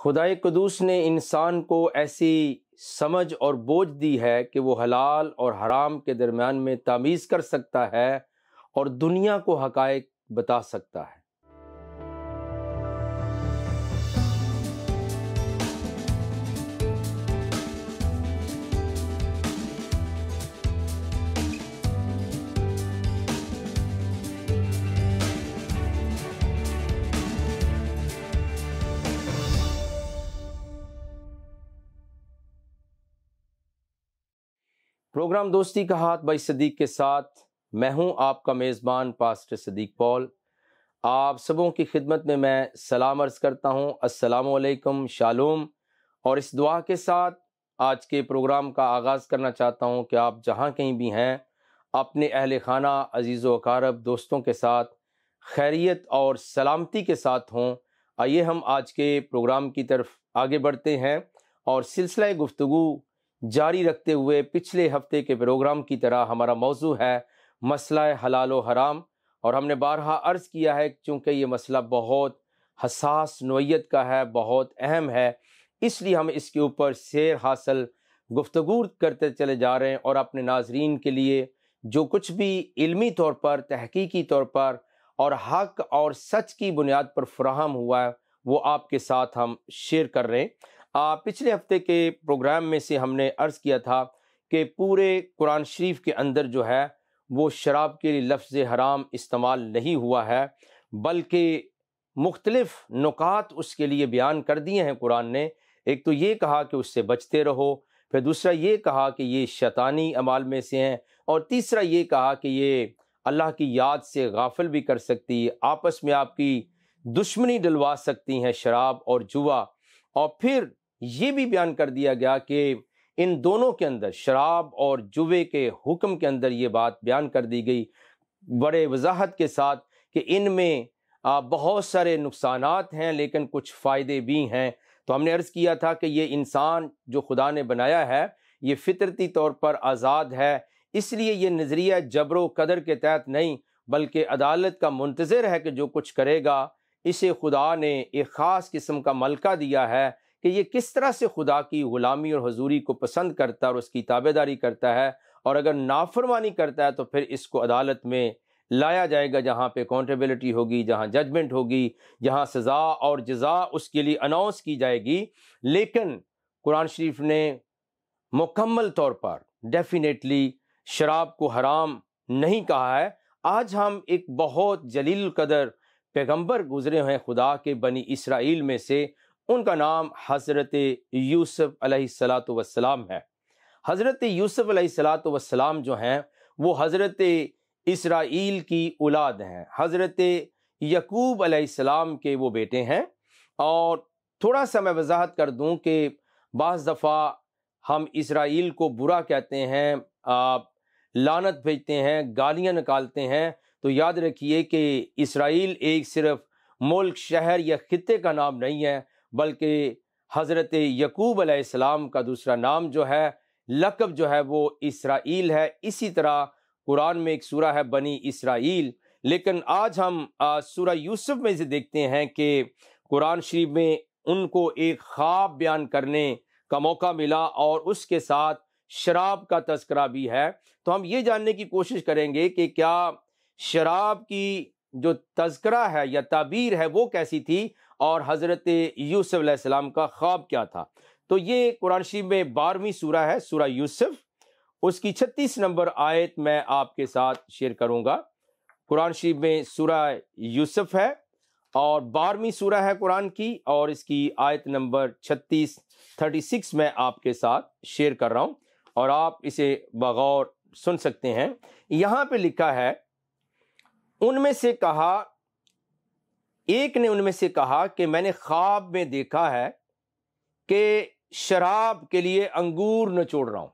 خدائے قدوس نے انسان کو ایسی سمجھ اور بوجھ دی ہے کہ وہ حلال اور حرام کے درمیان میں تمیز کر سکتا ہے اور دنیا کو حقائق بتا سکتا ہے۔ پروگرام دوستی کا ہاتھ بھائی صدیق کے ساتھ میں ہوں آپ کا میزبان پاسٹر صدیق پال۔ آپ سبوں کی خدمت میں سلام عرض کرتا ہوں، السلام علیکم، شالوم، اور اس دعا کے ساتھ آج کے پروگرام کا آغاز کرنا چاہتا ہوں کہ آپ جہاں کہیں بھی ہیں اپنے اہل خانہ، عزیز و اقارب، دوستوں کے ساتھ خیریت اور سلامتی کے ساتھ ہوں۔ آئیے ہم آج کے پروگرام کی طرف آگے بڑھتے ہیں اور سلسلہ گفتگو جاری رکھتے ہوئے پچھلے ہفتے کے پروگرام کی طرح ہمارا موضوع ہے مسئلہ حلال و حرام، اور ہم نے بارہا عرض کیا ہے چونکہ یہ مسئلہ بہت حساس نوعیت کا ہے، بہت اہم ہے، اس لیے ہم اس کے اوپر سیر حاصل گفتگو کرتے چلے جا رہے ہیں اور اپنے ناظرین کے لیے جو کچھ بھی علمی طور پر، تحقیقی طور پر اور حق اور سچ کی بنیاد پر فراہم ہوا ہے وہ آپ کے ساتھ ہم شیئر کر رہے ہیں۔ پچھلے ہفتے کے پروگرام میں سے ہم نے عرض کیا تھا کہ پورے قرآن شریف کے اندر جو ہے وہ شراب کے لیے لفظ حرام استعمال نہیں ہوا ہے، بلکہ مختلف نکات اس کے لیے بیان کر دیے ہیں قرآن نے۔ ایک تو یہ کہا کہ اس سے بچتے رہو، پھر دوسرا یہ کہا کہ یہ شیطانی اعمال میں سے ہیں، اور تیسرا یہ کہا کہ یہ اللہ کی یاد سے غافل بھی کر سکتی ہے، آپس میں آپ کی دشمنی ڈلوا سکتی ہیں شراب اور جوا۔ اور پھر یہ بھی بیان کر دیا گیا کہ ان دونوں کے اندر، شراب اور جوے کے حکم کے اندر یہ بات بیان کر دی گئی بڑے وضاحت کے ساتھ کہ ان میں بہت سارے نقصانات ہیں لیکن کچھ فائدے بھی ہیں۔ تو ہم نے عرض کیا تھا کہ یہ انسان جو خدا نے بنایا ہے یہ فطرتی طور پر آزاد ہے، اس لیے یہ نظریہ جبر و قدر کے تحت نہیں بلکہ عدالت کا منتظر ہے کہ جو کچھ کرے گا اسے خدا نے ایک خاص قسم کا ملکہ دیا ہے کہ یہ کس طرح سے خدا کی غلامی اور حضوری کو پسند کرتا ہے اور اس کی تابعداری کرتا ہے، اور اگر نافرمانی کرتا ہے تو پھر اس کو عدالت میں لایا جائے گا جہاں پہ اکاؤنٹیبلٹی ہوگی، جہاں ججمنٹ ہوگی، جہاں سزا اور جزا اس کے لیے اناؤنس کی جائے گی۔ لیکن قرآن شریف نے مکمل طور پر ڈیفینیٹلی شراب کو حرام نہیں کہا ہے۔ آج ہم ایک بہت جلیل القدر پیغمبر گزرے ہیں خدا کے بنی اسرائیل میں سے، ان کا نام حضرت یوسف علیہ السلام ہے۔ حضرت یوسف علیہ السلام جو ہیں وہ حضرت اسرائیل کی اولاد ہیں، حضرت یعقوب علیہ السلام کے وہ بیٹے ہیں۔ اور تھوڑا سا میں وضاحت کر دوں کہ بعض دفعہ ہم اسرائیل کو برا کہتے ہیں، لعنت بھیجتے ہیں، گالیاں نکالتے ہیں، تو یاد رکھیے کہ اسرائیل ایک صرف ملک، شہر یا خطے کا نام نہیں ہے، بلکہ حضرت یعقوب علیہ السلام کا دوسرا نام جو ہے، لقب جو ہے وہ اسرائیل ہے۔ اسی طرح قرآن میں ایک سورہ ہے بنی اسرائیل، لیکن آج ہم سورہ یوسف میں سے دیکھتے ہیں کہ قرآن شریف میں ان کو ایک خواب بیان کرنے کا موقع ملا اور اس کے ساتھ شراب کا تذکرہ بھی ہے۔ تو ہم یہ جاننے کی کوشش کریں گے کہ کیا شراب کی جو تذکرہ ہے یا تعبیر ہے وہ کیسی تھی، اور حضرت یوسف علیہ السلام کا خواب کیا تھا۔ تو یہ قرآن شریف میں 12ویں سورہ ہے، سورہ یوسف، اس کی 36 نمبر آیت میں آپ کے ساتھ شیئر کروں گا۔ قرآن شریف میں سورہ یوسف ہے اور 12ویں سورہ ہے قرآن کی، اور اس کی آیت نمبر 36 میں آپ کے ساتھ شیئر کر رہا ہوں اور آپ اسے بغور سن سکتے ہیں۔ یہاں پہ لکھا ہے، ایک نے ان میں سے کہا کہ میں نے خواب میں دیکھا ہے کہ شراب کے لیے انگور نچوڑ رہا ہوں۔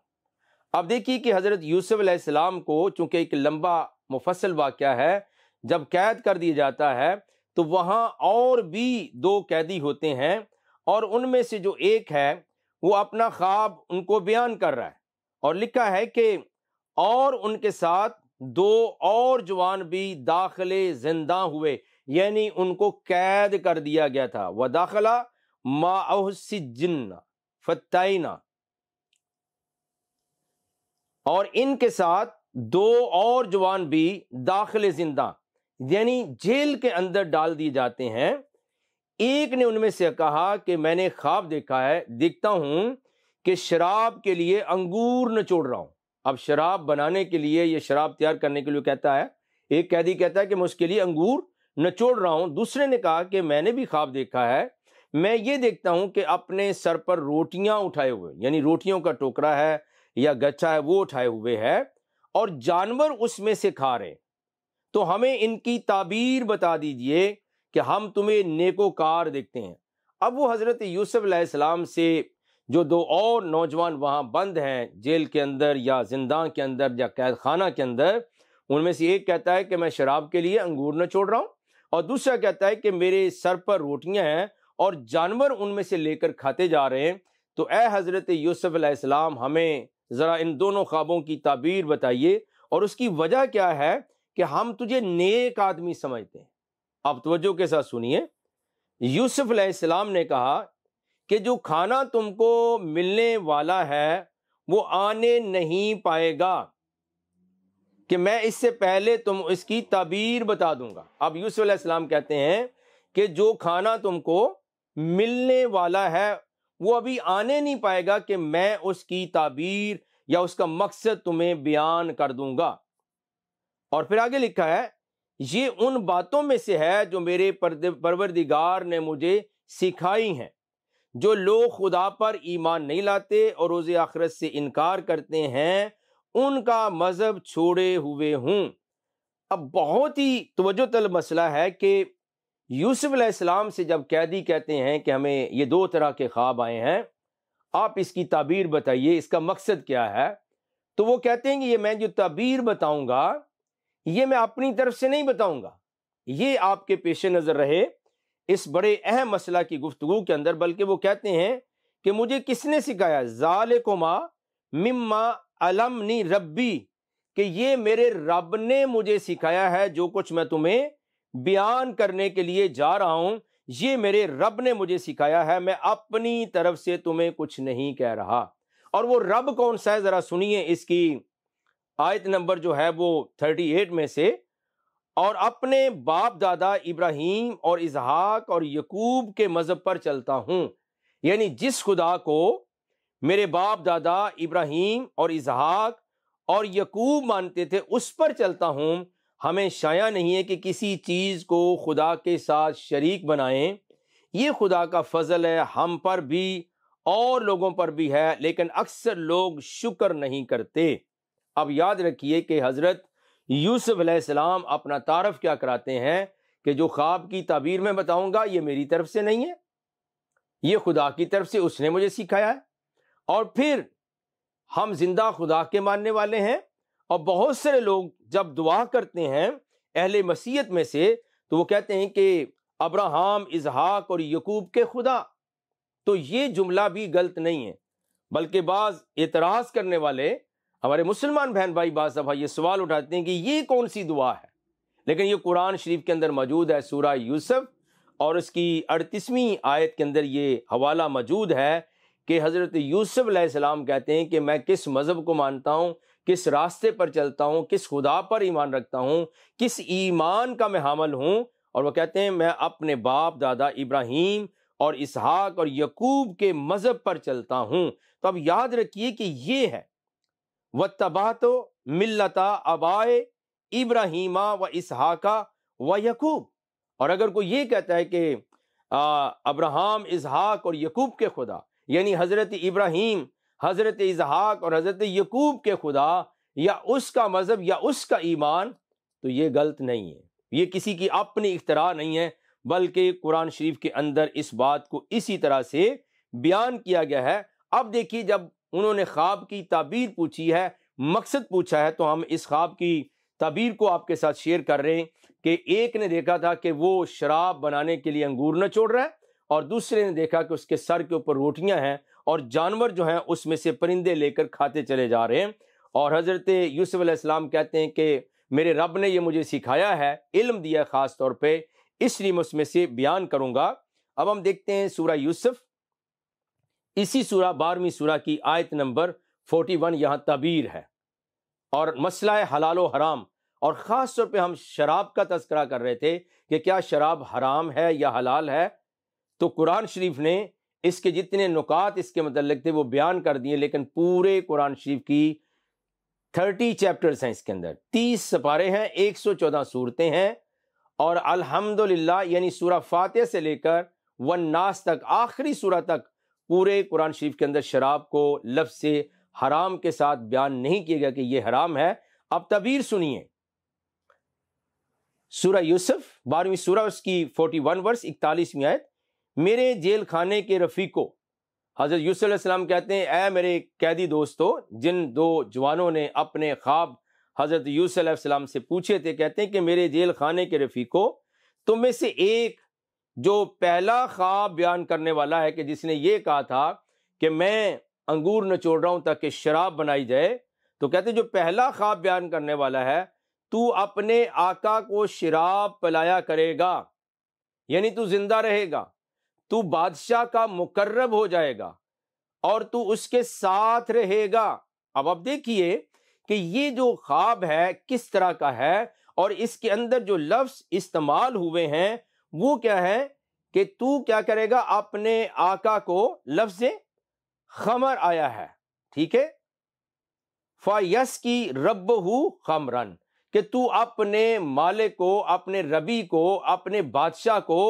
اب دیکھیے کہ حضرت یوسف علیہ السلام کو چونکہ ایک لمبا مفصل واقعہ ہے، جب قید کر دیا جاتا ہے تو وہاں اور بھی 2 قیدی ہوتے ہیں، اور ان میں سے جو ایک ہے وہ اپنا خواب ان کو بیان کر رہا ہے، اور لکھا ہے کہ اور ان کے ساتھ 2 اور جوان بھی داخلے زنداں ہوئے، یعنی ان کو قید کر دیا گیا تھا۔ وَدَخَلَ معه السجن فتینا، اور ان کے ساتھ دو اور جوان بھی داخل زندہ یعنی جیل کے اندر ڈال دیے جاتے ہیں۔ ایک نے ان میں سے کہا کہ میں نے خواب دیکھتا ہوں کہ شراب کے لیے انگور نچوڑ رہا ہوں۔ اب شراب بنانے کے لیے، یہ شراب تیار کرنے کے لیے کہتا ہے، ایک قیدی کہتا ہے کہ میں اس کے لیے انگور نچوڑ رہا ہوں۔ دوسرے نے کہا کہ میں نے بھی خواب دیکھا ہے، میں یہ دیکھتا ہوں کہ اپنے سر پر روٹیاں اٹھائے ہوئے، یعنی روٹیوں کا ٹوکرا ہے یا گچھا ہے وہ اٹھائے ہوئے ہے، اور جانور اس میں سے کھا رہے، تو ہمیں ان کی تعبیر بتا دیجئے کہ ہم تمہیں نیکوکار دیکھتے ہیں۔ اب وہ حضرت یوسف علیہ السلام سے جو دو اور نوجوان وہاں بند ہیں جیل کے اندر یا زندان کے اندر یا قید خانہ کے اندر، ان میں سے ایک کہتا ہے کہ میں شراب کے لیے انگور نچوڑ رہا ہوں، اور دوسرا کہتا ہے کہ میرے سر پر روٹیاں ہیں اور جانور ان میں سے لے کر کھاتے جا رہے ہیں۔ تو اے حضرت یوسف علیہ السلام ہمیں ذرا ان دونوں خوابوں کی تعبیر بتائیے، اور اس کی وجہ کیا ہے کہ ہم تجھے نیک آدمی سمجھتے ہیں۔ اب توجہ کے ساتھ سنیے، یوسف علیہ السلام نے کہا کہ جو کھانا تم کو ملنے والا ہے وہ آنے نہیں پائے گا، کہ میں اس سے پہلے تم اس کی تعبیر بتا دوں گا۔ اب یوسف علیہ السلام کہتے ہیں کہ جو کھانا تم کو ملنے والا ہے وہ ابھی آنے نہیں پائے گا کہ میں اس کی تعبیر یا اس کا مقصد تمہیں بیان کر دوں گا۔ اور پھر آگے لکھا ہے، یہ ان باتوں میں سے ہے جو میرے پروردگار نے مجھے سکھائی ہیں۔ جو لوگ خدا پر ایمان نہیں لاتے اور روز آخرت سے انکار کرتے ہیں ان کا مذہب چھوڑے ہوئے ہوں۔ اب بہت ہی توجہ طلب مسئلہ ہے کہ یوسف علیہ السلام سے جب قیدی کہتے ہیں کہ ہمیں یہ دو طرح کے خواب آئے ہیں، آپ اس کی تعبیر بتائیے، اس کا مقصد کیا ہے، تو وہ کہتے ہیں کہ یہ میں جو تعبیر بتاؤں گا یہ میں اپنی طرف سے نہیں بتاؤں گا، یہ آپ کے پیش نظر رہے اس بڑے اہم مسئلہ کی گفتگو کے اندر۔ بلکہ وہ کہتے ہیں کہ مجھے کس نے سکھایا، ذالکما مما علمنی ربی، کہ یہ میرے رب نے مجھے سکھایا ہے، جو کچھ میں تمہیں بیان کرنے کے لیے جا رہا ہوں یہ میرے رب نے مجھے سکھایا ہے، میں اپنی طرف سے تمہیں کچھ نہیں کہہ رہا۔ اور وہ رب کون سا ہے ذرا سنیے اس کی آیت نمبر جو ہے وہ 38 میں سے، اور اپنے باپ دادا ابراہیم اور اسحاق اور یعقوب کے مذہب پر چلتا ہوں، یعنی جس خدا کو میرے باپ دادا ابراہیم اور اسحاق اور یعقوب مانتے تھے اس پر چلتا ہوں۔ ہمیں شایع نہیں ہے کہ کسی چیز کو خدا کے ساتھ شریک بنائیں، یہ خدا کا فضل ہے، ہم پر بھی اور لوگوں پر بھی ہے، لیکن اکثر لوگ شکر نہیں کرتے۔ اب یاد رکھیے کہ حضرت یوسف علیہ السلام اپنا تعارف کیا کراتے ہیں کہ جو خواب کی تعبیر میں بتاؤں گا یہ میری طرف سے نہیں ہے، یہ خدا کی طرف سے اس نے مجھے سکھایا ہے۔ اور پھر ہم زندہ خدا کے ماننے والے ہیں، اور بہت سارے لوگ جب دعا کرتے ہیں اہل مسیحیت میں سے تو وہ کہتے ہیں کہ ابراہیم، اسحاق اور یعقوب کے خدا، تو یہ جملہ بھی غلط نہیں ہے، بلکہ بعض اعتراض کرنے والے ہمارے مسلمان بہن بھائی بعض دفعہ یہ سوال اٹھاتے ہیں کہ یہ کون سی دعا ہے، لیکن یہ قرآن شریف کے اندر موجود ہے، سورہ یوسف اور اس کی 38ویں آیت کے اندر یہ حوالہ موجود ہے کہ حضرت یوسف علیہ السلام کہتے ہیں کہ میں کس مذہب کو مانتا ہوں، کس راستے پر چلتا ہوں، کس خدا پر ایمان رکھتا ہوں، کس ایمان کا میں حامل ہوں، اور وہ کہتے ہیں میں اپنے باپ دادا ابراہیم اور اسحاق اور یعقوب کے مذہب پر چلتا ہوں۔ تو اب یاد رکھیے کہ یہ ہے وَاتَّبَعْتُ مِلَّتَ آبَائِ ابراہیم و اسحاق و یعقوب۔ اور اگر کوئی یہ کہتا ہے کہ ابراہیم، اسحاق اور یعقوب کے خدا، یعنی حضرت ابراہیم، حضرت اسحاق اور حضرت یعقوب کے خدا یا اس کا مذہب یا اس کا ایمان، تو یہ غلط نہیں ہے، یہ کسی کی اپنی اختراع نہیں ہے، بلکہ قرآن شریف کے اندر اس بات کو اسی طرح سے بیان کیا گیا ہے۔ اب دیکھیے جب انہوں نے خواب کی تعبیر پوچھی ہے، مقصد پوچھا ہے، تو ہم اس خواب کی تعبیر کو آپ کے ساتھ شیئر کر رہے ہیں کہ ایک نے دیکھا تھا کہ وہ شراب بنانے کے لیے انگور نچوڑ رہا ہے، اور دوسرے نے دیکھا کہ اس کے سر کے اوپر روٹیاں ہیں اور جانور جو ہیں اس میں سے پرندے لے کر کھاتے چلے جا رہے ہیں۔ اور حضرت یوسف علیہ السلام کہتے ہیں کہ میرے رب نے یہ مجھے سکھایا ہے، علم دیا ہے خاص طور پہ، اس لیے میں اس میں سے بیان کروں گا۔ اب ہم دیکھتے ہیں سورہ یوسف، اسی سورہ 12ویں سورہ کی آیت نمبر 41، یہاں تعبیر ہے اور مسئلہ ہے حلال و حرام، اور خاص طور پہ ہم شراب کا تذکرہ کر رہے تھے کہ کیا شراب حرام ہے یا حلال ہے، تو قرآن شریف نے اس کے جتنے نکات اس کے متعلق تھے وہ بیان کر دیے، لیکن پورے قرآن شریف کی 30 چیپٹرز ہیں، اس کے اندر 30 سپارے ہیں، 114 صورتیں ہیں، اور الحمدللہ یعنی سورہ فاتحہ سے لے کر والناس تک، آخری سورہ تک، پورے قرآن شریف کے اندر شراب کو لفظ سے حرام کے ساتھ بیان نہیں کیا گیا کہ یہ حرام ہے۔ اب تعبیر سنیے، سورہ یوسف 12ویں سورہ، اس کی 41 ورس 41ویں آیت، میرے جیل خانے کے رفیقو، حضرت یوسف علیہ السلام کہتے ہیں اے میرے قیدی دوستو، جن دو جوانوں نے اپنے خواب حضرت یوسف علیہ السلام سے پوچھے تھے، کہتے ہیں کہ میرے جیل خانے کے رفیقو، تم میں سے ایک جو پہلا خواب بیان کرنے والا ہے، کہ جس نے یہ کہا تھا کہ میں انگور نچوڑ رہا ہوں تاکہ شراب بنائی جائے، تو کہتے ہیں جو پہلا خواب بیان کرنے والا ہے، تو اپنے آقا کو شراب پلایا کرے گا، یعنی تو زندہ رہے گا، تو بادشاہ کا مقرب ہو جائے گا اور تو اس کے ساتھ رہے گا۔ اب آپ دیکھیے کہ یہ جو خواب ہے کس طرح کا ہے، اور اس کے اندر جو لفظ استعمال ہوئے ہیں وہ کیا ہے کہ تو کیا کرے گا، اپنے آقا کو، لفظ خمر آیا ہے، ٹھیک ہے، فَيَسْقِي رَبَّهُ خَمْرًا، کہ تو اپنے مالک کو، اپنے ربی کو، اپنے بادشاہ کو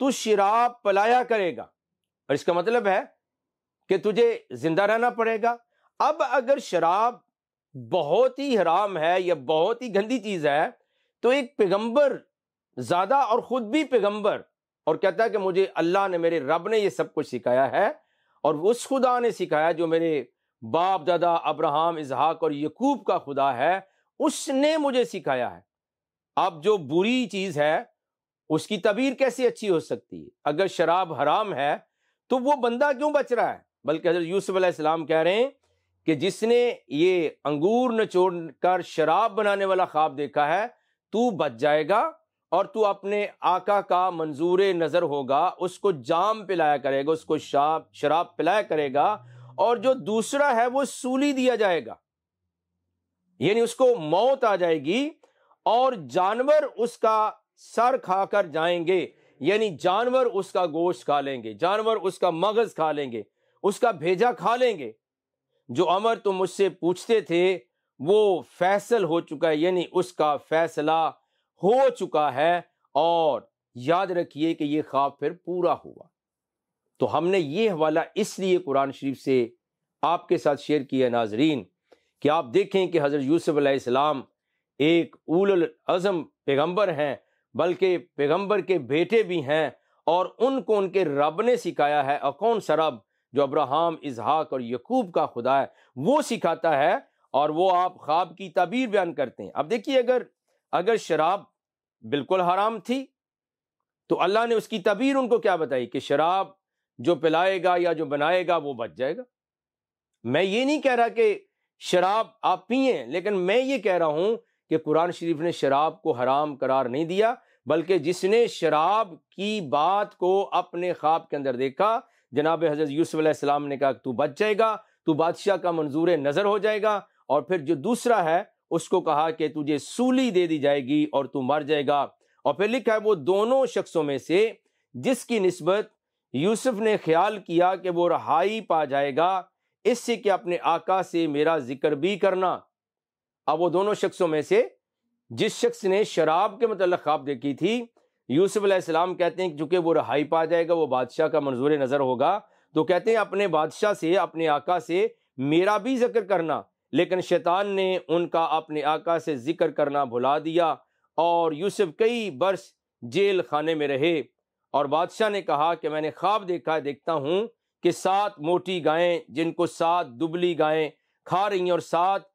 تو شراب پلایا کرے گا، اور اس کا مطلب ہے کہ تجھے زندہ رہنا پڑے گا۔ اب اگر شراب بہت ہی حرام ہے یا بہت ہی گندی چیز ہے، تو ایک پیغمبر زیادہ، اور خود بھی پیغمبر، اور کہتا ہے کہ مجھے اللہ نے، میرے رب نے یہ سب کچھ سکھایا ہے، اور اس خدا نے سکھایا جو میرے باپ دادا ابراہیم، اسحاق اور یعقوب کا خدا ہے، اس نے مجھے سکھایا ہے۔ اب جو بری چیز ہے اس کی تعبیر کیسے اچھی ہو سکتی ہے؟ اگر شراب حرام ہے تو وہ بندہ کیوں بچ رہا ہے؟ بلکہ حضرت یوسف علیہ السلام کہہ رہے ہیں کہ جس نے یہ انگور نچوڑ کر شراب بنانے والا خواب دیکھا ہے، تو بچ جائے گا، اور تو اپنے آقا کا منظور نظر ہوگا، اس کو جام پلایا کرے گا، اس کو شراب پلایا کرے گا، اور جو دوسرا ہے وہ سولی دیا جائے گا، یعنی اس کو موت آ جائے گی، اور جانور اس کا سر کھا کر جائیں گے، یعنی جانور اس کا گوشت کھا لیں گے، جانور اس کا مغز کھا لیں گے، اس کا بھیجا کھا لیں گے۔ جو امر تم مجھ سے پوچھتے تھے وہ فیصل ہو چکا ہے، یعنی اس کا فیصلہ ہو چکا ہے، اور یاد رکھیے کہ یہ خواب پھر پورا ہوا۔ تو ہم نے یہ حوالہ اس لیے قرآن شریف سے آپ کے ساتھ شیئر کیا ناظرین، کہ آپ دیکھیں کہ حضرت یوسف علیہ السلام ایک اول العزم پیغمبر ہیں، بلکہ پیغمبر کے بیٹے بھی ہیں، اور ان کو ان کے رب نے سکھایا ہے، اور کون سا رب؟ جو ابراہیم، اسحاق اور یعقوب کا خدا ہے، وہ سکھاتا ہے، اور وہ آپ خواب کی تعبیر بیان کرتے ہیں۔ اب دیکھیے، اگر شراب بالکل حرام تھی تو اللہ نے اس کی تعبیر ان کو کیا بتائی کہ شراب جو پلائے گا یا جو بنائے گا وہ بچ جائے گا۔ میں یہ نہیں کہہ رہا کہ شراب آپ پئیں، لیکن میں یہ کہہ رہا ہوں کہ قرآن شریف نے شراب کو حرام قرار نہیں دیا، بلکہ جس نے شراب کی بات کو اپنے خواب کے اندر دیکھا، جناب حضرت یوسف علیہ السلام نے کہا کہ تو بچ جائے گا، تو بادشاہ کا منظور نظر ہو جائے گا، اور پھر جو دوسرا ہے اس کو کہا کہ تجھے سولی دے دی جائے گی اور تو مر جائے گا، اور پھر لکھا ہے وہ دونوں شخصوں میں سے جس کی نسبت یوسف نے خیال کیا کہ وہ رہائی پا جائے گا، اس سے کہ اپنے آقا سے میرا ذکر بھی کرنا۔ اب وہ دونوں شخصوں میں سے جس شخص نے شراب کے متعلق خواب دیکھی تھی، یوسف علیہ السلام کہتے ہیں کہ چونکہ وہ رہائی پا جائے گا، وہ بادشاہ کا منظور نظر ہوگا، تو کہتے ہیں اپنے بادشاہ سے، اپنے آقا سے میرا بھی ذکر کرنا، لیکن شیطان نے ان کا اپنے آقا سے ذکر کرنا بھلا دیا، اور یوسف کئی برس جیل خانے میں رہے، اور بادشاہ نے کہا کہ میں نے خواب دیکھتا ہوں کہ 7 موٹی گائیں جن کو 7 دبلی گائیں کھا رہی ہیں، اور 7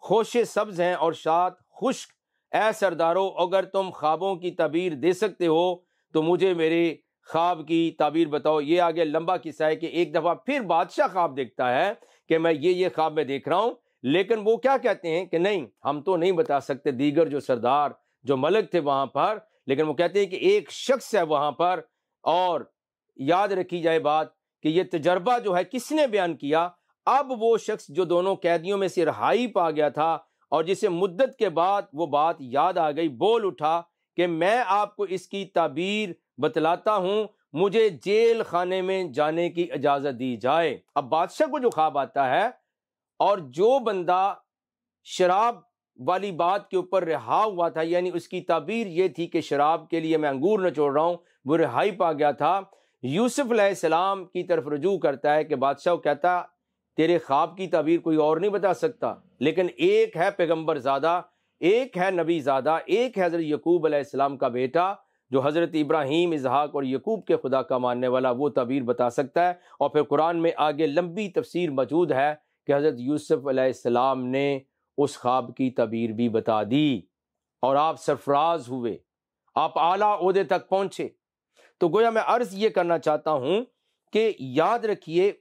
خوشے سبز ہیں اور 7 خشک۔ اے سردارو، اگر تم خوابوں کی تعبیر دے سکتے ہو تو مجھے میرے خواب کی تعبیر بتاؤ۔ یہ آگے لمبا قصہ ہے کہ ایک دفعہ پھر بادشاہ خواب دیکھتا ہے کہ میں یہ خواب میں دیکھ رہا ہوں، لیکن وہ کیا کہتے ہیں کہ نہیں، ہم تو نہیں بتا سکتے، دیگر جو سردار، جو ملک تھے وہاں پر، لیکن وہ کہتے ہیں کہ ایک شخص ہے وہاں پر، اور یاد رکھی جائے بات کہ یہ تجربہ جو ہے کس نے بیان کیا؟ اب وہ شخص جو دونوں قیدیوں میں سے رہائی پا گیا تھا اور جسے مدت کے بعد وہ بات یاد آ گئی، بول اٹھا کہ میں آپ کو اس کی تعبیر بتلاتا ہوں، مجھے جیل خانے میں جانے کی اجازت دی جائے۔ اب بادشاہ کو جو خواب آتا ہے، اور جو بندہ شراب والی بات کے اوپر رہا ہوا تھا، یعنی اس کی تعبیر یہ تھی کہ شراب کے لیے میں انگور نچوڑ رہا ہوں، وہ رہائی پا گیا تھا، یوسف علیہ السلام کی طرف رجوع کرتا ہے کہ بادشاہ کو کہتا تیرے خواب کی تعبیر کوئی اور نہیں بتا سکتا، لیکن ایک ہے پیغمبر زادہ، ایک ہے نبی زادہ، ایک ہے حضرت یعقوب علیہ السلام کا بیٹا جو حضرت ابراہیم، اسحاق اور یعقوب کے خدا کا ماننے والا، وہ تعبیر بتا سکتا ہے۔ اور پھر قرآن میں آگے لمبی تفسیر موجود ہے کہ حضرت یوسف علیہ السلام نے اس خواب کی تعبیر بھی بتا دی اور آپ سرفراز ہوئے، آپ اعلیٰ عہدے تک پہنچے۔ تو گویا میں عرض یہ کرنا چاہتا ہوں کہ یاد رکھیے،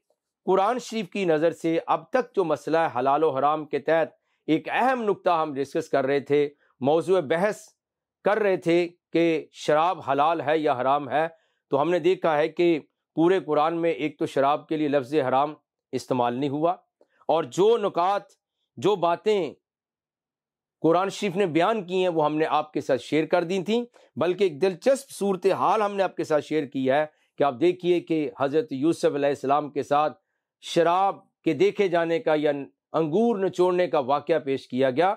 قرآن شریف کی نظر سے اب تک جو مسئلہ ہے حلال و حرام کے تحت ایک اہم نقطہ ہم ڈسکس کر رہے تھے، موضوع بحث کر رہے تھے کہ شراب حلال ہے یا حرام ہے۔ تو ہم نے دیکھا ہے کہ پورے قرآن میں ایک تو شراب کے لیے لفظ حرام استعمال نہیں ہوا، اور جو نکات، جو باتیں قرآن شریف نے بیان کی ہیں وہ ہم نے آپ کے ساتھ شیئر کر دی تھیں، بلکہ ایک دلچسپ صورتحال ہم نے آپ کے ساتھ شیئر کی ہے کہ آپ دیکھیے کہ حضرت یوسف علیہ السلام کے ساتھ شراب کے دیکھے جانے کا یا انگور نچوڑنے کا واقعہ پیش کیا گیا،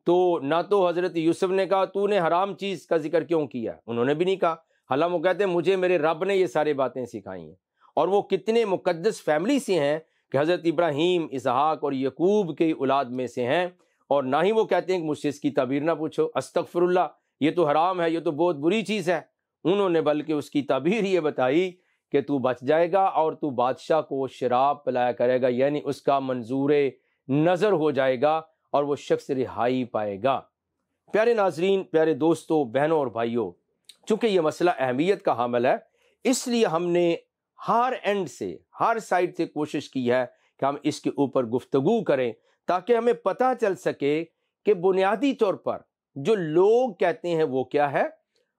تو نہ تو حضرت یوسف نے کہا تو نے حرام چیز کا ذکر کیوں کیا، انہوں نے بھی نہیں کہا، حالانکہ وہ کہتے ہیں مجھے میرے رب نے یہ سارے باتیں سکھائی ہیں، اور وہ کتنے مقدس فیملی سے ہیں کہ حضرت ابراہیم، اسحاق اور یعقوب کی اولاد میں سے ہیں، اور نہ ہی وہ کہتے ہیں کہ مجھ سے اس کی تعبیر نہ پوچھو، استغفر اللہ، یہ تو حرام ہے، یہ تو بہت بری چیز ہے۔ انہوں نے بلکہ اس کی تعبیر یہ بتائی کہ تو بچ جائے گا اور تو بادشاہ کو شراب پلایا کرے گا، یعنی اس کا منظور نظر ہو جائے گا اور وہ شخص رہائی پائے گا۔ پیارے ناظرین، پیارے دوستوں، بہنوں اور بھائیوں، چونکہ یہ مسئلہ اہمیت کا حامل ہے، اس لیے ہم نے ہر اینڈ سے، ہر سائڈ سے کوشش کی ہے کہ ہم اس کے اوپر گفتگو کریں تاکہ ہمیں پتہ چل سکے کہ بنیادی طور پر جو لوگ کہتے ہیں وہ کیا ہے،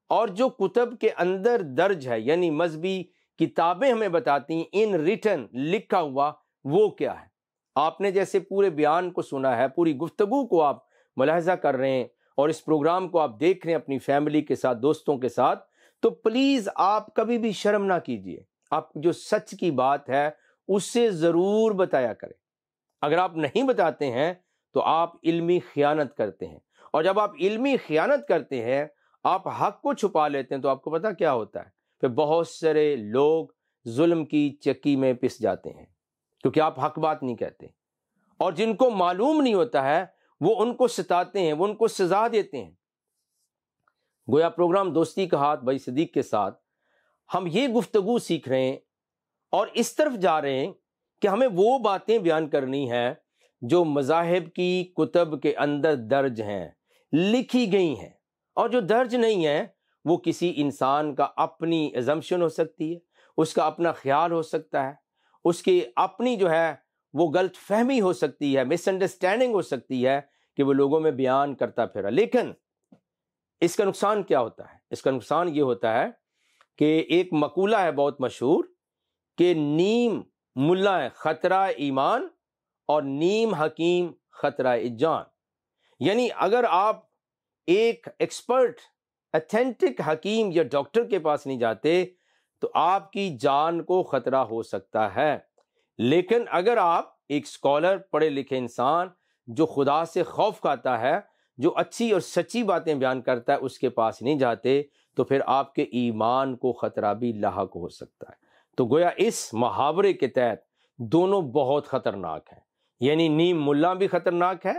اور جو کتب کے اندر درج ہے، یعنی مذہبی کتابیں ہمیں بتاتی ہیں ان ریٹن، لکھا ہوا، وہ کیا ہے۔ آپ نے جیسے پورے بیان کو سنا ہے، پوری گفتگو کو آپ ملاحظہ کر رہے ہیں اور اس پروگرام کو آپ دیکھ رہے ہیں اپنی فیملی کے ساتھ، دوستوں کے ساتھ، تو پلیز آپ کبھی بھی شرم نہ کیجیے، آپ جو سچ کی بات ہے اس سے ضرور بتایا کریں۔ اگر آپ نہیں بتاتے ہیں تو آپ علمی خیانت کرتے ہیں، اور جب آپ علمی خیانت کرتے ہیں، آپ حق کو چھپا لیتے ہیں، تو آپ کو پتہ کیا ہوتا ہے؟ پھر بہت سارے لوگ ظلم کی چکی میں پس جاتے ہیں کیونکہ آپ حق بات نہیں کہتے، اور جن کو معلوم نہیں ہوتا ہے وہ ان کو ستاتے ہیں، وہ ان کو سزا دیتے ہیں۔ گویا پروگرام دوستی کا ہاتھ بھائی صدیق کے ساتھ ہم یہ گفتگو سیکھ رہے ہیں اور اس طرف جا رہے ہیں کہ ہمیں وہ باتیں بیان کرنی ہیں جو مذاہب کی کتب کے اندر درج ہیں، لکھی گئی ہیں، اور جو درج نہیں ہیں وہ کسی انسان کا اپنی ایزمپشن ہو سکتی ہے، اس کا اپنا خیال ہو سکتا ہے، اس کی اپنی جو ہے وہ غلط فہمی ہو سکتی ہے، مس انڈرسٹینڈنگ ہو سکتی ہے کہ وہ لوگوں میں بیان کرتا پھرا۔ لیکن اس کا نقصان کیا ہوتا ہے؟ اس کا نقصان یہ ہوتا ہے کہ ایک مقولہ ہے بہت مشہور کہ نیم ملا خطرہ ایمان اور نیم حکیم خطرہ جان، یعنی اگر آپ ایک ایکسپرٹ، ایتھینٹک حکیم یا ڈاکٹر کے پاس نہیں جاتے تو آپ کی جان کو خطرہ ہو سکتا ہے، لیکن اگر آپ ایک اسکالر، پڑھے لکھے انسان جو خدا سے خوف کھاتا ہے، جو اچھی اور سچی باتیں بیان کرتا ہے، اس کے پاس نہیں جاتے تو پھر آپ کے ایمان کو خطرہ بھی لاحق ہو سکتا ہے۔ تو گویا اس محاورے کے تحت دونوں بہت خطرناک ہیں، یعنی نیم ملا بھی خطرناک ہے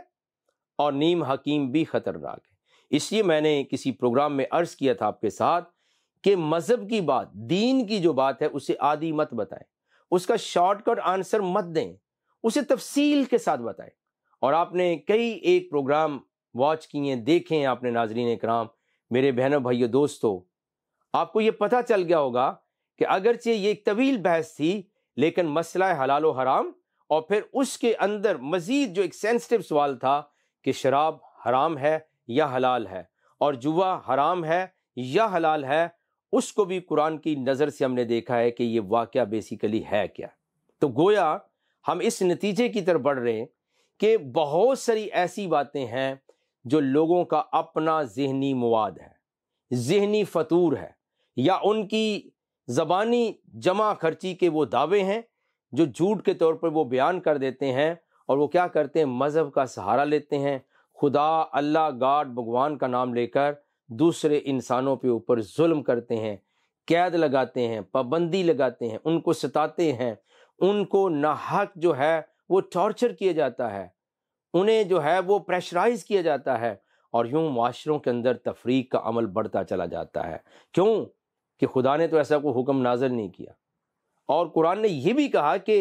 اور نیم حکیم بھی خطرناک ہے۔ اس لیے میں نے کسی پروگرام میں عرض کیا تھا آپ کے ساتھ کہ مذہب کی بات، دین کی جو بات ہے، اسے آدھی مت بتائیں، اس کا شارٹ کٹ آنسر مت دیں، اسے تفصیل کے ساتھ بتائیں۔ اور آپ نے کئی ایک پروگرام واچ کیے ہیں، دیکھیں آپ نے ناظرین اکرام، میرے بہنوں بھائیو دوستو، آپ کو یہ پتہ چل گیا ہوگا کہ اگرچہ یہ ایک طویل بحث تھی لیکن مسئلہ حلال و حرام، اور پھر اس کے اندر مزید جو ایک سینسٹیو سوال تھا کہ شراب حرام ہے یا حلال ہے، اور جوا حرام ہے یا حلال ہے، اس کو بھی قرآن کی نظر سے ہم نے دیکھا ہے کہ یہ واقعہ بیسیکلی ہے کیا۔ تو گویا ہم اس نتیجے کی طرف بڑھ رہے ہیں کہ بہت ساری ایسی باتیں ہیں جو لوگوں کا اپنا ذہنی مواد ہے، ذہنی فطور ہے، یا ان کی زبانی جمع خرچی کے وہ دعوے ہیں جو جھوٹ کے طور پر وہ بیان کر دیتے ہیں، اور وہ کیا کرتے ہیں، مذہب کا سہارا لیتے ہیں، خدا، اللہ، گاڈ، بھگوان کا نام لے کر دوسرے انسانوں پہ اوپر ظلم کرتے ہیں، قید لگاتے ہیں، پابندی لگاتے ہیں، ان کو ستاتے ہیں، ان کو ناحق جو ہے وہ ٹارچر کیا جاتا ہے، انہیں جو ہے وہ پریشرائز کیا جاتا ہے، اور یوں معاشروں کے اندر تفریق کا عمل بڑھتا چلا جاتا ہے۔ کیوں کہ خدا نے تو ایسا کوئی حکم نازل نہیں کیا، اور قرآن نے یہ بھی کہا کہ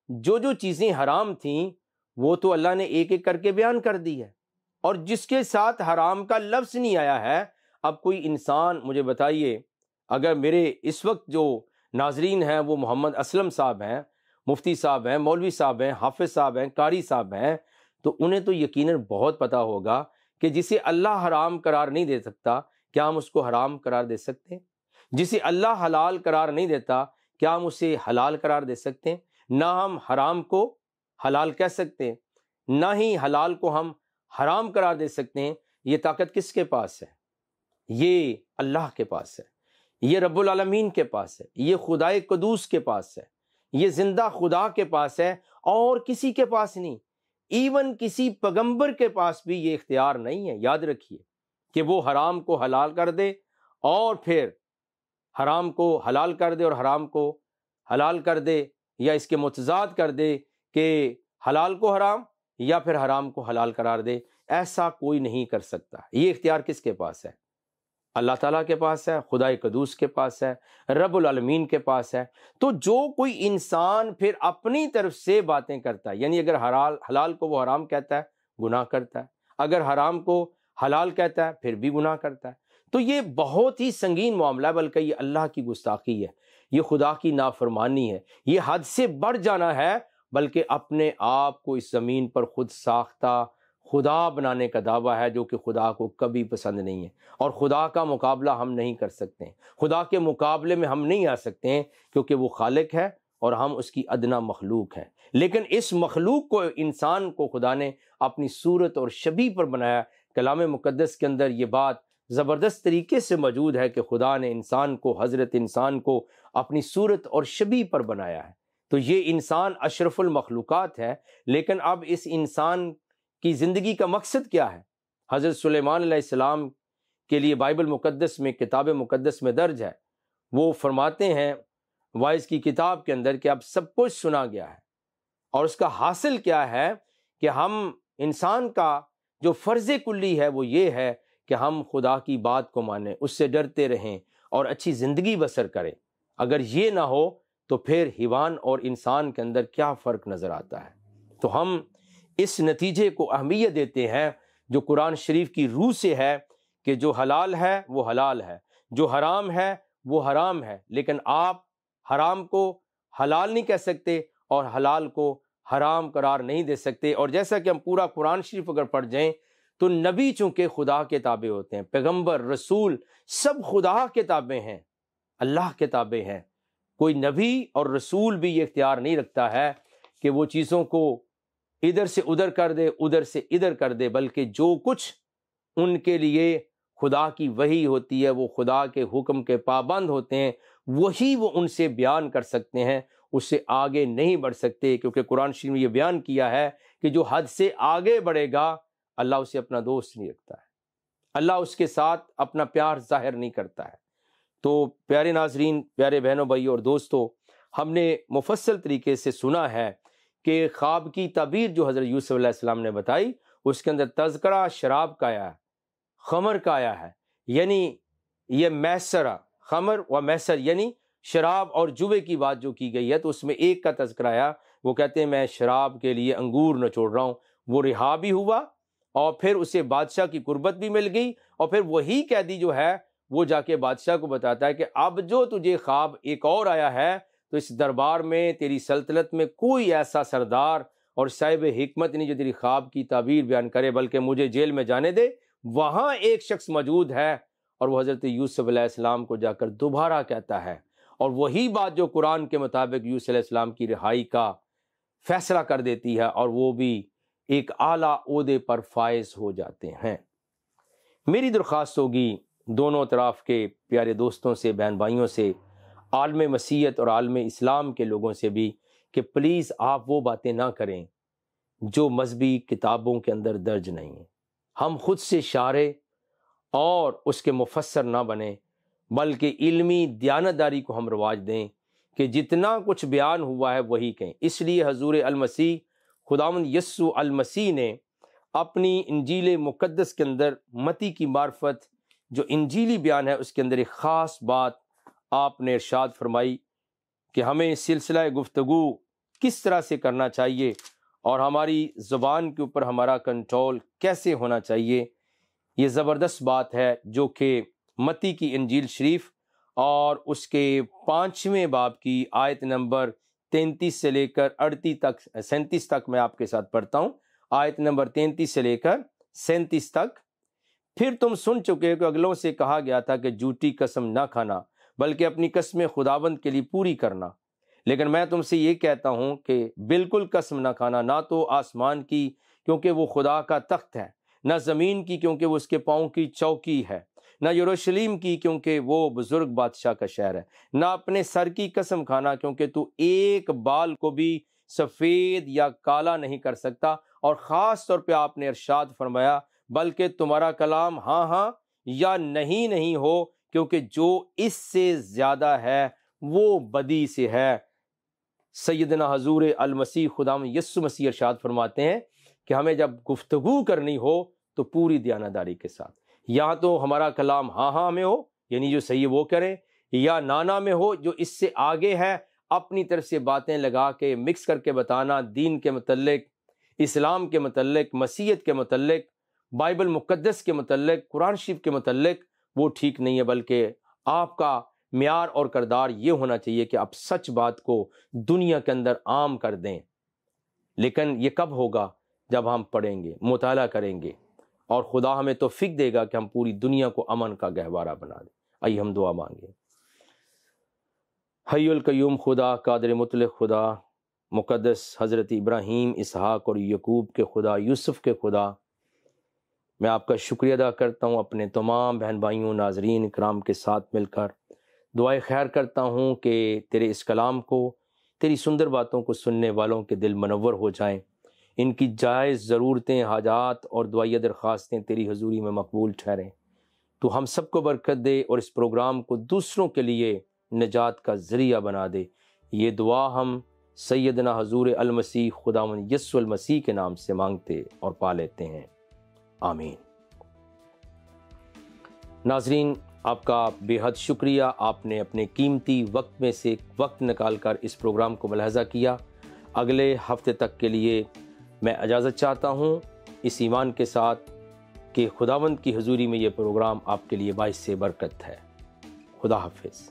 جو جو چیزیں حرام تھیں وہ تو اللہ نے ایک ایک کر کے بیان کر دی ہے، اور جس کے ساتھ حرام کا لفظ نہیں آیا ہے۔ اب کوئی انسان مجھے بتائیے، اگر میرے اس وقت جو ناظرین ہیں وہ محمد اسلم صاحب ہیں، مفتی صاحب ہیں، مولوی صاحب ہیں، حافظ صاحب ہیں، قاری صاحب ہیں، تو انہیں تو یقیناً بہت پتہ ہوگا کہ جسے اللہ حرام قرار نہیں دے سکتا، کیا ہم اس کو حرام قرار دے سکتے ہیں؟ جسے اللہ حلال قرار نہیں دیتا، کیا ہم اسے حلال قرار دے سکتے ہیں؟ نہ ہم حرام کو حلال کہہ سکتے ہیں، نہ ہی حلال کو ہم حرام قرار دے سکتے ہیں۔ یہ طاقت کس کے پاس ہے؟ یہ اللہ کے پاس ہے، یہ رب العالمین کے پاس ہے، یہ خدائے قدوس کے پاس ہے، یہ زندہ خدا کے پاس ہے، اور کسی کے پاس نہیں۔ ایون کسی پیغمبر کے پاس بھی یہ اختیار نہیں ہے۔ یاد رکھیے کہ وہ حرام کو حلال کر دے، اور پھر حرام کو حلال کر دے اور حرام کو حلال کر دے، یا اس کے متضاد کر دے کہ حلال کو حرام یا پھر حرام کو حلال قرار دے۔ ایسا کوئی نہیں کر سکتا۔ یہ اختیار کس کے پاس ہے؟ اللہ تعالیٰ کے پاس ہے، خدائے قدوس کے پاس ہے، رب العالمین کے پاس ہے۔ تو جو کوئی انسان پھر اپنی طرف سے باتیں کرتا ہے، یعنی اگر حلال کو وہ حرام کہتا ہے، گناہ کرتا ہے، اگر حرام کو حلال کہتا ہے، پھر بھی گناہ کرتا ہے۔ تو یہ بہت ہی سنگین معاملہ ہے، بلکہ یہ اللہ کی گستاخی ہے، یہ خدا کی نافرمانی ہے، یہ حد سے بڑھ جانا ہے، بلکہ اپنے آپ کو اس زمین پر خود ساختہ خدا بنانے کا دعویٰ ہے، جو کہ خدا کو کبھی پسند نہیں ہے، اور خدا کا مقابلہ ہم نہیں کر سکتے ہیں، خدا کے مقابلے میں ہم نہیں آ سکتے ہیں، کیونکہ وہ خالق ہے اور ہم اس کی ادنا مخلوق ہیں۔ لیکن اس مخلوق کو، انسان کو، خدا نے اپنی صورت اور شبیہ پر بنایا۔ کلام مقدس کے اندر یہ بات زبردست طریقے سے موجود ہے کہ خدا نے انسان کو، حضرت انسان کو اپنی صورت اور شبیہ پر بنایا ہے۔ تو یہ انسان اشرف المخلوقات ہے، لیکن اب اس انسان کی زندگی کا مقصد کیا ہے؟ حضرت سلیمان علیہ السلام کے لیے بائبل مقدس میں، کتاب مقدس میں درج ہے، وہ فرماتے ہیں وائز کی کتاب کے اندر کہ اب سب کچھ سنا گیا ہے، اور اس کا حاصل کیا ہے کہ ہم، انسان کا جو فرض کلی ہے وہ یہ ہے کہ ہم خدا کی بات کو مانیں، اس سے ڈرتے رہیں اور اچھی زندگی بسر کریں۔ اگر یہ نہ ہو تو پھر حیوان اور انسان کے اندر کیا فرق نظر آتا ہے؟ تو ہم اس نتیجے کو اہمیت دیتے ہیں جو قرآن شریف کی روح سے ہے، کہ جو حلال ہے وہ حلال ہے، جو حرام ہے وہ حرام ہے، لیکن آپ حرام کو حلال نہیں کہہ سکتے اور حلال کو حرام قرار نہیں دے سکتے۔ اور جیسا کہ ہم پورا قرآن شریف اگر پڑھ جائیں تو نبی چونکہ خدا کے تابع ہوتے ہیں، پیغمبر، رسول، سب خدا کے تابع ہیں، اللہ کے تابع ہیں۔ کوئی نبی اور رسول بھی یہ اختیار نہیں رکھتا ہے کہ وہ چیزوں کو ادھر سے ادھر کر دے، ادھر سے ادھر کر دے، بلکہ جو کچھ ان کے لیے خدا کی وحی ہوتی ہے، وہ خدا کے حکم کے پابند ہوتے ہیں، وہی وہ ان سے بیان کر سکتے ہیں، اس سے آگے نہیں بڑھ سکتے، کیونکہ قرآن شریف میں یہ بیان کیا ہے کہ جو حد سے آگے بڑھے گا اللہ اسے اپنا دوست نہیں رکھتا ہے، اللہ اس کے ساتھ اپنا پیار ظاہر نہیں کرتا ہے۔ تو پیارے ناظرین، پیارے بہنوں، بھائی اور دوستو، ہم نے مفصل طریقے سے سنا ہے کہ خواب کی تعبیر جو حضرت یوسف علیہ السلام نے بتائی، اس کے اندر تذکرہ شراب کا آیا ہے، خمر کا آیا ہے، یعنی یہ میسرہ، خمر و میسر یعنی شراب اور جوے کی بات جو کی گئی ہے، تو اس میں ایک کا تذکرہ آیا، وہ کہتے ہیں میں شراب کے لیے انگور نچوڑ رہا ہوں، وہ رہا بھی ہوا اور پھر اسے بادشاہ کی قربت بھی مل گئی، اور پھر وہی قیدی جو ہے وہ جا کے بادشاہ کو بتاتا ہے کہ اب جو تجھے خواب ایک اور آیا ہے، تو اس دربار میں، تیری سلطنت میں کوئی ایسا سردار اور صاحب حکمت نہیں جو تیری خواب کی تعبیر بیان کرے، بلکہ مجھے جیل میں جانے دے، وہاں ایک شخص موجود ہے اور وہ حضرت یوسف علیہ السلام کو جا کر دوبارہ کہتا ہے، اور وہی بات جو قرآن کے مطابق یوسف علیہ السلام کی رہائی کا فیصلہ کر دیتی ہے، اور وہ بھی ایک اعلیٰ عہدے پر فائز ہو جاتے ہیں۔ میری درخواست ہوگی دونوں طرف کے پیارے دوستوں سے، بہن بھائیوں سے، عالم مسیحیت اور عالم اسلام کے لوگوں سے بھی، کہ پلیز آپ وہ باتیں نہ کریں جو مذہبی کتابوں کے اندر درج نہیں ہیں۔ ہم خود سے شارح اور اس کے مفسر نہ بنیں، بلکہ علمی دیانتداری کو ہم رواج دیں کہ جتنا کچھ بیان ہوا ہے وہی کہیں۔ اس لیے حضور المسیح خداوند یسوع المسیح نے اپنی انجیل مقدس کے اندر متی کی معرفت جو انجیلی بیان ہے اس کے اندر ایک خاص بات آپ نے ارشاد فرمائی کہ ہمیں سلسلہ گفتگو کس طرح سے کرنا چاہیے اور ہماری زبان کے اوپر ہمارا کنٹرول کیسے ہونا چاہیے۔ یہ زبردست بات ہے جو کہ متی کی انجیل شریف اور اس کے 5ویں باب کی آیت نمبر 33 سے لے کر 37 تک میں آپ کے ساتھ پڑھتا ہوں۔ آیت نمبر 33 سے لے کر 37 تک۔ پھر تم سن چکے ہو کہ اگلوں سے کہا گیا تھا کہ جھوٹی قسم نہ کھانا، بلکہ اپنی قسمیں خداوند کے لیے پوری کرنا۔ لیکن میں تم سے یہ کہتا ہوں کہ بالکل قسم نہ کھانا، نہ تو آسمان کی کیونکہ وہ خدا کا تخت ہے، نہ زمین کی کیونکہ وہ اس کے پاؤں کی چوکی ہے، نہ یروشلم کی کیونکہ وہ بزرگ بادشاہ کا شہر ہے، نہ اپنے سر کی قسم کھانا کیونکہ تو ایک بال کو بھی سفید یا کالا نہیں کر سکتا۔ اور خاص طور پہ آپ نے ارشاد فرمایا بلکہ تمہارا کلام ہاں ہاں یا نہیں نہیں ہو، کیونکہ جو اس سے زیادہ ہے وہ بدی سے ہے۔ سیدنا حضور المسیح خداوند یسوع مسیح ارشاد فرماتے ہیں کہ ہمیں جب گفتگو کرنی ہو تو پوری دیانتداری کے ساتھ، یا تو ہمارا کلام ہاں ہاں میں ہو یعنی جو صحیح وہ کریں، یا نانا میں ہو جو اس سے آگے ہے، اپنی طرف سے باتیں لگا کے مکس کر کے بتانا دین کے متعلق، اسلام کے متعلق، مسیحیت کے متعلق، بائبل مقدس کے متعلق، قرآن شریف کے متعلق، وہ ٹھیک نہیں ہے۔ بلکہ آپ کا معیار اور کردار یہ ہونا چاہیے کہ آپ سچ بات کو دنیا کے اندر عام کر دیں۔ لیکن یہ کب ہوگا؟ جب ہم پڑھیں گے، مطالعہ کریں گے، اور خدا ہمیں توفیق دے گا کہ ہم پوری دنیا کو امن کا گہوارہ بنا دیں۔ آئیے ہم دعا مانگیں۔ حی القیوم خدا، قادر مطلق خدا، مقدس حضرت ابراہیم، اسحاق اور یعقوب کے خدا، یوسف کے خدا، میں آپ کا شکریہ ادا کرتا ہوں، اپنے تمام بہن بھائیوں ناظرین کرام کے ساتھ مل کر دعائے خیر کرتا ہوں کہ تیرے اس کلام کو، تیری سندر باتوں کو سننے والوں کے دل منور ہو جائیں، ان کی جائز ضرورتیں، حاجات اور دعائیہ درخواستیں تیری حضوری میں مقبول ٹھہریں۔ تو ہم سب کو برکت دے اور اس پروگرام کو دوسروں کے لیے نجات کا ذریعہ بنا دے۔ یہ دعا ہم سیدنا حضور المسیح خداوند یسوع المسیح کے نام سے مانگتے اور پا لیتے ہیں، آمین۔ ناظرین، آپ کا بے حد شکریہ، آپ نے اپنے قیمتی وقت میں سے وقت نکال کر اس پروگرام کو ملاحظہ کیا۔ اگلے ہفتے تک کے لیے میں اجازت چاہتا ہوں، اس ایمان کے ساتھ کہ خداوند کی حضوری میں یہ پروگرام آپ کے لیے باعث برکت ہے۔ خدا حافظ۔